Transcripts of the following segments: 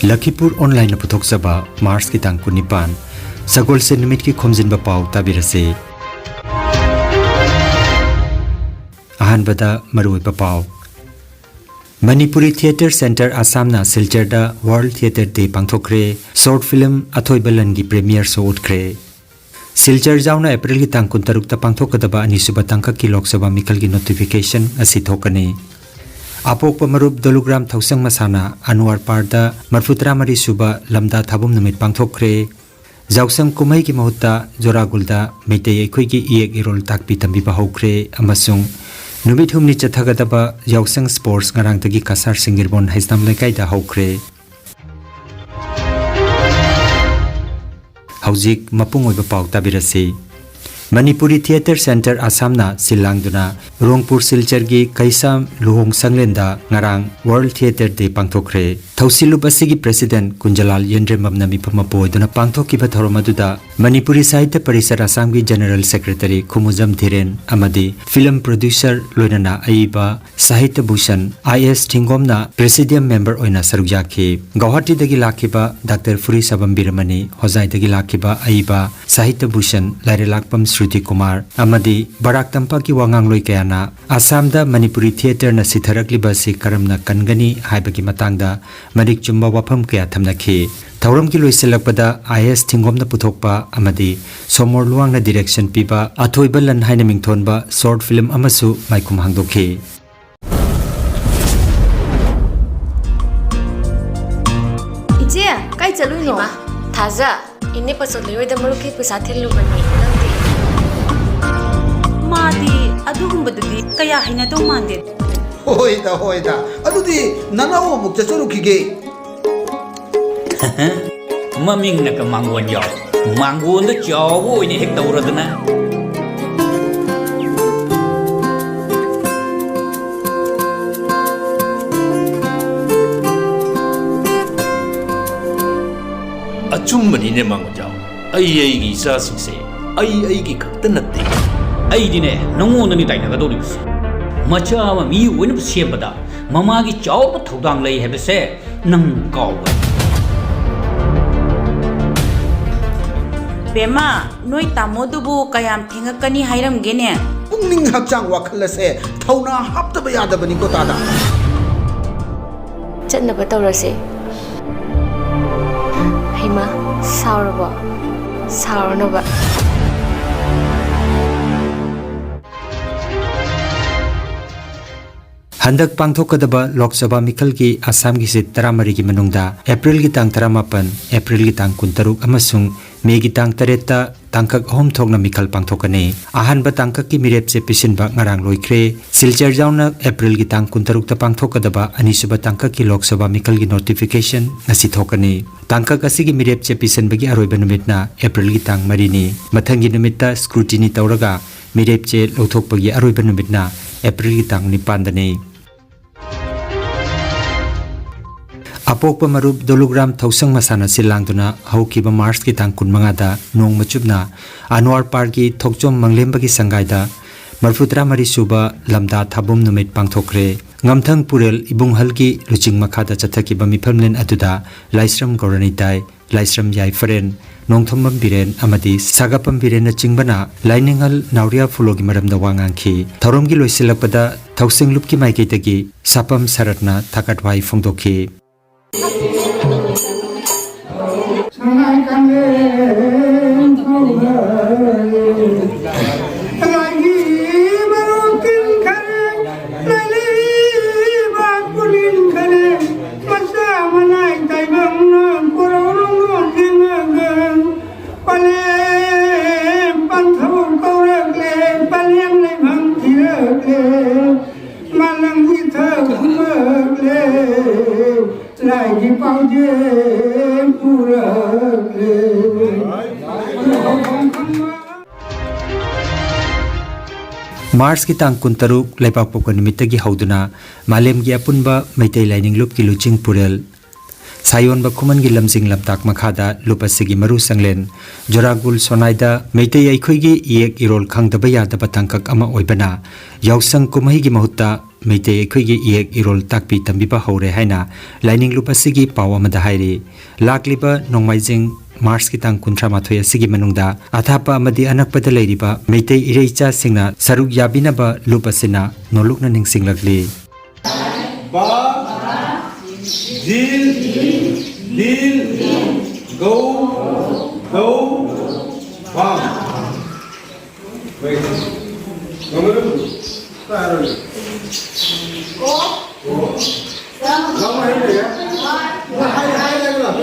Lakhipuronline puthokjaba Mars ki tang kunipan Sagol se numit ki Khomjinba Pao tabirase Ahanbada Maruiba Pao Manipuri Theatre Center Assamna Silcharda World Theatre Day pangthokre short film Athoi Balangi premiere show utkre Silchar jauna April ki tang 16 ta pangthokadaba anisuba tangka ki Lok Sabha mikal ki notification asi thokani Apok pamarup dolugram thausang masana Anwar Parda Marfutra Mari Suba Lamda Thabum Numit pangthokre Jausang kumai ki mahutta Joragulda Meitei ekhoi ki iek irol takpi tambiba hokre amasung Numit humni chathagadaba Jausang Sports ngarang tagi kasar singirbon haisnam lekai da hokre Haujik mapung oiba pau tabirase Manipuri Theatre Center Assamna Silangduna Rongpur Silchargi Kaisam Luhong Sanglenda Ngarang World Theatre Day pangthokre Thausilup asigi President Kunjalal Yendremam nami pamapoiduna pangthokiba thoromaduda Manipuri Sahitya Parishad Assamgi General Secretary Khumujam Thiren amadi film producer loinana aiba Sahitya Bhushan IS Thingomna Presidium member oina sarukjaki Guwahati dagi lakhiba Dr. Furi Sabam Biramani Hozai dagi lakhiba aiba Sahitya Bhushan Lairelakpam Shruti Kumar amadi Barak Tampak ki wangang loi kayana Assamda Manipuri Theatre na sitharakliba si karamna kangani haibagi matangda Marik Chumba wafam kaya thamnakhi Thauram ki loisilakpada IS Thingomna puthokpa amadi Somor Luangna direction piba Athoi Balan haina mingthonba short film amasu maikum hangdokhi Ije kai chalui no thaja inne pasol loi da maru ke pesa thelu bani nangdi Madi adugumbadudi kaya hinado mande Hoida adudi nanawo mukta churu kige Maming na ka mangwan yaw mangwan da chawo ini hek tawradana Achumbani ne mangwan yaw ai gi sa singse ai gi khakta natte ai dine nongo nani taina ga doribs macha ma mi win sembada mama gi chaw pa thodang lei hebse nang kaw Bema noi tamodubu kayam thingakani hairam gene pungning hakchang wakhallase thauna haptaba yadabani ko tada chatnaba tawrase haima sauraba saurnaba Handak pangthokadaba Lok Sabha mikal ki Assam gi sit 13 gi manungda April gi tang 18 April gi tang 16 amasung Mei gi tang 3 ta tangkak hom thokna mikal pangthokane ahan ba tangkak ki mirep che pisinba ngarang loikre Silchar jauna April gi tang 16 ta pangthokadaba anisuba tangkak ki Lok Sabha mikal gi notification ngasi thokane tangkak asigi mirep che pisinba gi aroiba numitna April gi tang 3 ni mathangi numitta scrutiny tawraga mirep che lothokpa gi aroiba numitna April gi tang 9 dane Apok pamarup dolugram thausang masana silangduna haukiba Mars ki tang 15 da nong machubna Anwar Parki thokchom manglemba ki sangaida Marfutra Mari Suba Lamda Thabum numit pangthokre ngamthang purel ibunghal ki luching makhada chathakiba mifamlen aduda Laisram Gorani dai Laisram Yai Faren Nongthombam Biren amadi Sagapam Biren na chingbana Lainingal Nauria Fulogi maramda wangangki Thoromgi loisilakpada thausing lupki maike tagi Sapam Saratna thakatwai phongdokhi Mars ki tang 16 lepak pokon nimitagi hauduna malem gi apunba maitai lining loop ki luching purel Sayon ba kuman gi lamjing lamtak makhada lupasigi maru sanglen Joragul Sonaida Meitei Aikhoigi Iek Irol Khangdaba Yadaba Tangkak ama oibana Yausang kumai gi mahutta Meitei Aikhoigi Iek Irol takpi tambiba hore haina Lining lupasigi paw amada hairi Lakliba Nongmaijing Mars ki tang kuntra mathoya sigi manungda athapa amadi anakpada leiriba Meitei Ireicha singna saruk yabinaba lupasina nolukna ningsinglakli Dil, go, bam. Wait. Nomor taruh. Go. Kamu ini ya? Hai lagi lah.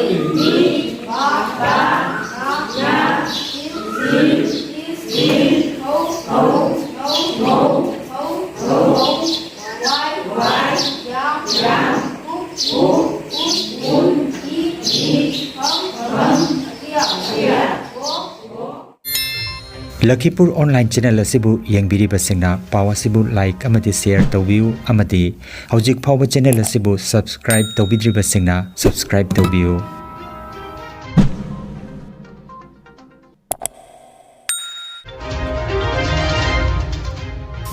Lakhipur online channel asibu yengbiri basingna pawa sibu like amati share tawbiu amati hojik phawa channel asibu subscribe tawbidri basingna subscribe tawbiu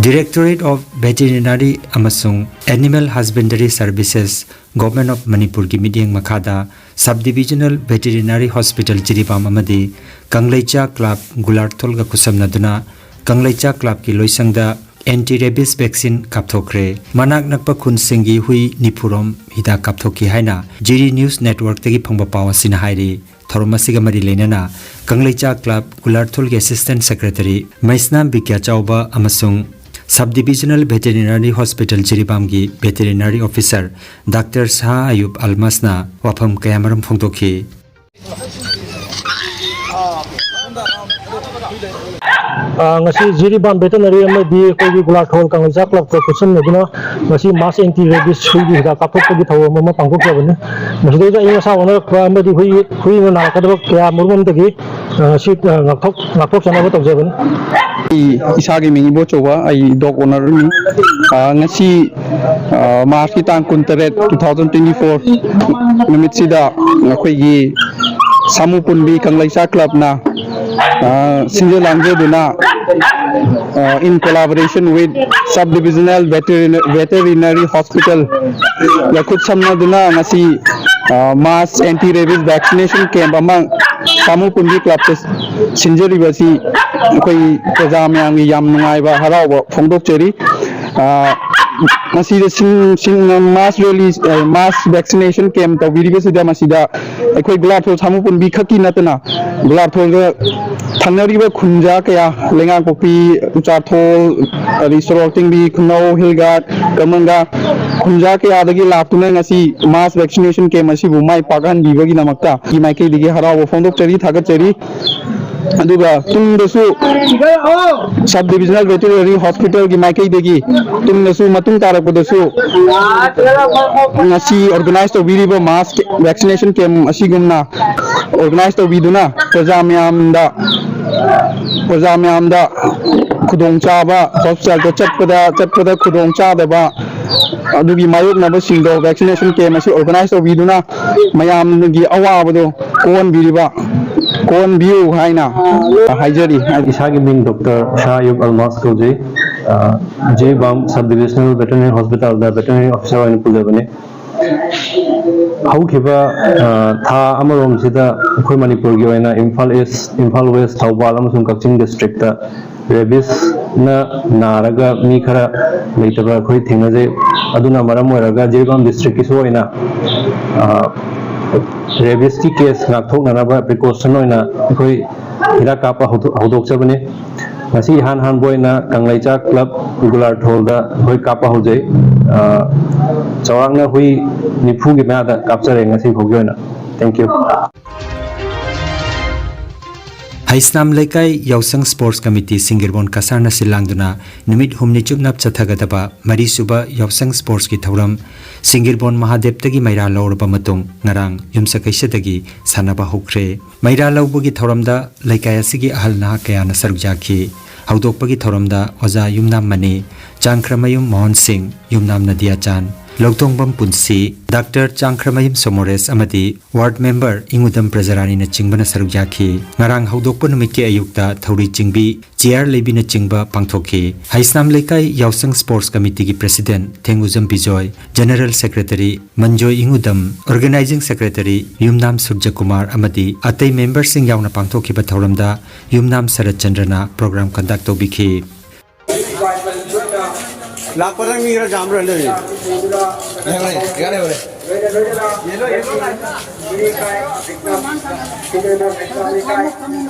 Directorate of Veterinary amasung Animal Husbandry Services Government of Manipur ki midyeng makhada Subdivisional Veterinary Hospital Jiribam amadi Kanglaicha Club Gularthol ga kusamnaduna Kanglaicha Club ki loisangda anti-rabies vaccine kapthokre manak nakpa khunsingi hui nipurom hida kapthoki haina Jiri News Network tegi phangba pawasina hairi Thoromasiga mari lenana Kanglaicha Club Gularthol ki Assistant Secretary Maisnam Bikya Chauba amasung Subdivisional Veterinary Hospital Jiribam gi Veterinary Officer Dr. Shah Ayub Almasna wafam kayamaram phongtokhi ngasi Jiribam Veterinary amadi kogi Gularthol Kanglaicha Club ko kusam meduna ngasi mass anti rabies sugi da kapthokgi thaw mama pangkokjabani ngasi da inga sa ona amadi hui na kadaba kya murmum dagi si ngakthok sanaba tawjabani isagi mingibo chowa ai dog owner ni ngasi March ki tang 2024 numit sida ngakoi gi Samupunbi Kanglaicha Club na Sinjo Langje Duna in collaboration with Subdivisional Veterinary Hospital Lakhut Samna Duna ngasi mass anti-rabies vaccination camp among Samupunbi Club Sinjo Ribasi koi program yang yam nungai ba harau phongdok cheri masida sing mass release mass vaccination camp to video sida masida ekoi Gularthol Samupunbi khaki natana Gularthol thanari ba khunja kaya lenga kopi Uchathol resorting bi khno hilgat kamanga khunja kaya dagi laptuna ngasi mass vaccination camp asi bu mai pagan bibagi namakta ki mai ke digi harau phongdok cheri thagat cheri aduga tumdasu Subdivisional Veterinary Hospital gi maikei degi tumdasu matung tarakpadasu ngasi organize to biriba mass vaccination camp asigumna organize to biduna prajamyamda khudong chaba hospital to chatpada khudong chadaba adugi mayok na basingdo vaccination camp asi organize to biduna mayam gi awabado kon biriba Kon view haina hajari isagi ming Dr. Shah Ayub Almas Koji Jiribam Subdivisional Veterinary Hospital da Veterinary Officer oina pujabane haukiba tha amarom sida khoi Manipur gi oina Imphal East Imphal West Thawbal amasung Kaching district ta rabies na naraga mi khara leitaba khoi thingnaje aduna maram oiraga Jiribam district ki soina rabies की case नाथोक नानाबा precaution होइना अखोई हिरा कापा हौदोक चबने ngasi han boina Kanglaicha Club Gularthol da hoi kapa hojai chawangna hui nipu gi ma da kapchare ngasi phogyoina thank you Haisnam Lekai Yausang Sports Committee Singirbon Kasarna Silangduna Numit Humni Chupnap Chathagadaba Marisuba Yausang Sports ki Thauram Singirbon Mahadeptagi Maira Laurba Matung Narang Yumsakaishatagi Sanaba Hokre Maira Laubugi Thauramda Laikayasigi Ahalna Kayana Sarujaki Haudokpagi Thauramda Oza Yumnam Mani Chankramayum Mohan Singh Yumnam Nadia Chan Logtongbam Punsi Dr. Changkramayim Somores amadi Ward Member Ingudam Prajarani na Chingbana Sarujaki Ngarang Haudokpa Numiki Ayukta Thauri Chingbi Chair Lebi na Chingba Pangthoki Haisnam Lekai Yausang Sports Committee ki President Thenguzam Bijoy General Secretary Manjoy Ingudam Organizing Secretary Yumnam Surjakumar amadi Atay Members Sing Yauna Pangthoki ba Thauramda Yumnam Sarat Chandrana Program Conduct Obiki लापरवाही मेरा जाम रहा है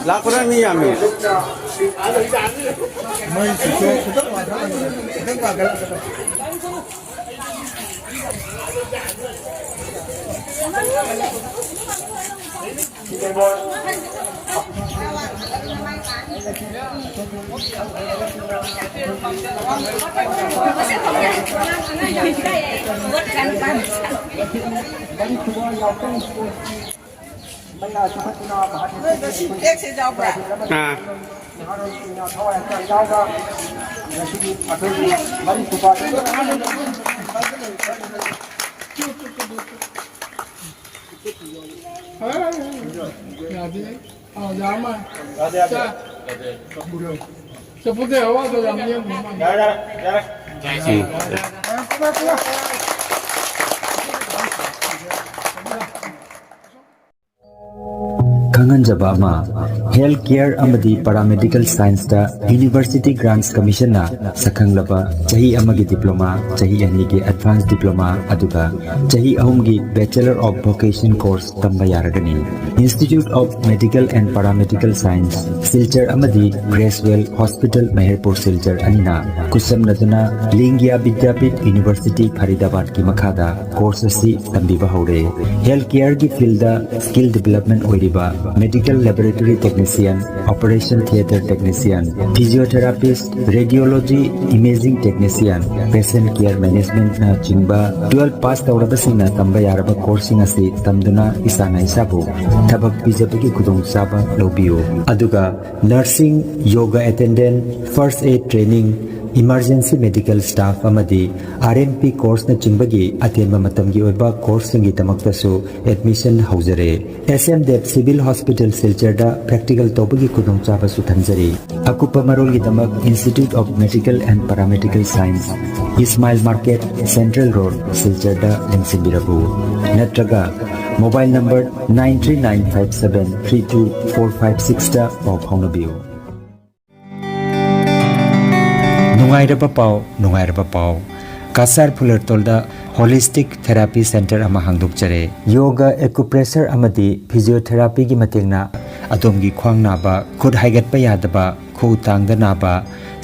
लापरवाही में यामी Kanganjaba ma Healthcare amadi Paramedical Science da University Grants Commission na Sakhanglaba Chahi amagi Diploma Chahi anigi Advanced Diploma aduga Chahi ahumgi Bachelor of Vocation Course tamba yaragani Institute of Medical and Paramedical Science Silchar amadi Gracewell Hospital Manipur Silchar anina kusam naduna Lingya Vidyapit University Faridabad ki makhada course asi tambiba haure Healthcare ki field da skill development oiriba Medical Laboratory Technician, Operation Theatre Technician, Physiotherapist, Radiology Imaging Technician, Patient Care Management na chingba 12 pass taurabasina tamba yaraba coursing asi tamduna isana isabu thabak bijapagi kudong saba lobiyo aduga nursing yoga attendant first aid training Emergency Medical Staff amadi RMP course na chingbagi atenba matamgi oiba course singi tamaktasu admission haujare SM Dev Civil Hospital Silchar practical tobagi kudong chaba su thanjari akupa marol gi tamak Institute of Medical and Paramedical Science Ismail Market Central Road Silchar da lengsimbirabu natraga mobile number 93957324456 da pau phaunabiu Nungairaba Pao Kasar Pulertolda Holistic Therapy Center ama hangdokjare Yoga Acupressure amadi Physiotherapy gi matengna adomgi khwang naba khud haigatpa yadaba khu tangda naba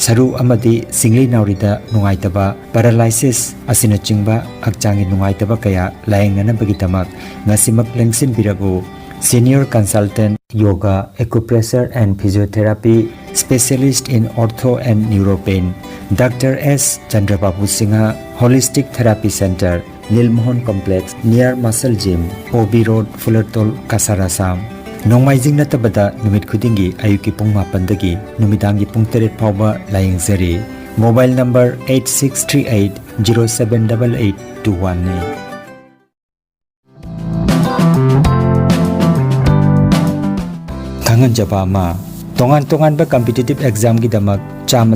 saru amadi singli naurida nungaitaba paralysis asina chingba akchangi nungaitaba kaya laengnana bagitamak ngasimak lengsin birago Senior Consultant Yoga Acupressure and Physiotherapy Specialist in Ortho and Neuropain Dr. S. Chandrababu Singha Holistic Therapy Center Nilmohon Complex near Muscle Gym OB Road Fullertol Kasarasam Nongmaijing natabada numit khudingi ayuki pung 8 dagi numidangi pung 3 phawba layengzari Mobile number 8638078821 ne Kanganjaba ma tongan ba competitive exam gi damak chama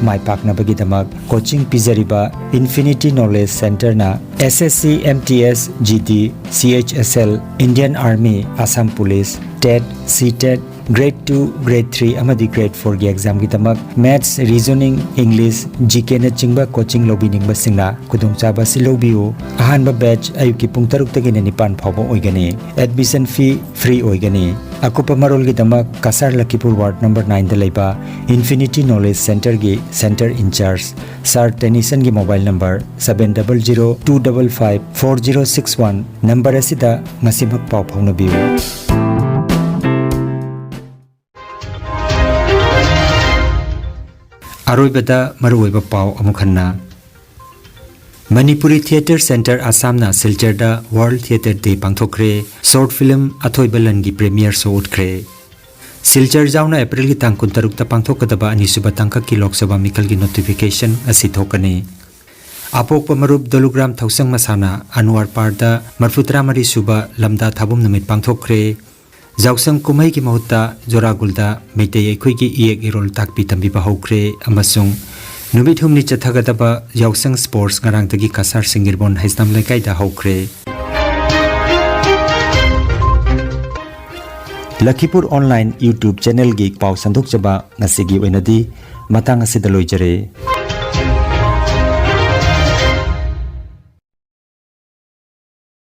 mai pakna bagi damak coaching pizariba Infinity Knowledge Center na SSC MTS GD CHSL Indian Army Assam Police TET CTET Grade 2 Grade 3 amadi Grade 4 gi exam gi damak Maths Reasoning English GK na chingba coaching lobining ba singna kudong chaba silobiu ahan ba batch ayuki pung 6 tagi na 9 phawba oigani admission fee free oigani akupa marol gi damak Kasar Lakhipur Ward number 9 da leiba Infinity Knowledge Center gi Center in charge Sir Tennyson gi mobile number 7002554061 number asida ngasimak paw phawna biu Aroibada maruoiba paw amukhanna Manipuri Theatre Center Assam na Silchar da World Theatre Day pangthokre short film Athoibalan gi premiere show utkre Silchar jauna April gi tang 16 ta pangthokadaba ani suba tangka ki Lok Sabha mikal gi notification asi thokani Apok Pamarup Dolugram Tausang Masana Anwar Parda Marfutra Mari Suba Lamda Tabum Namit Pangthokre Jausang Kumai ki Mahuta Joragulda Meitei Ekhoi ki Iek Irol Takpi Tambi Bahokre Amasung Numit Humni Chathagadaba Jausang Sports Ngarang Tagi Kasar Singirbon Haisnam Lekai da Hokre Lakhipuronline YouTube channel gi pau sandok chaba ngasigi oinadi matang asidaloi jare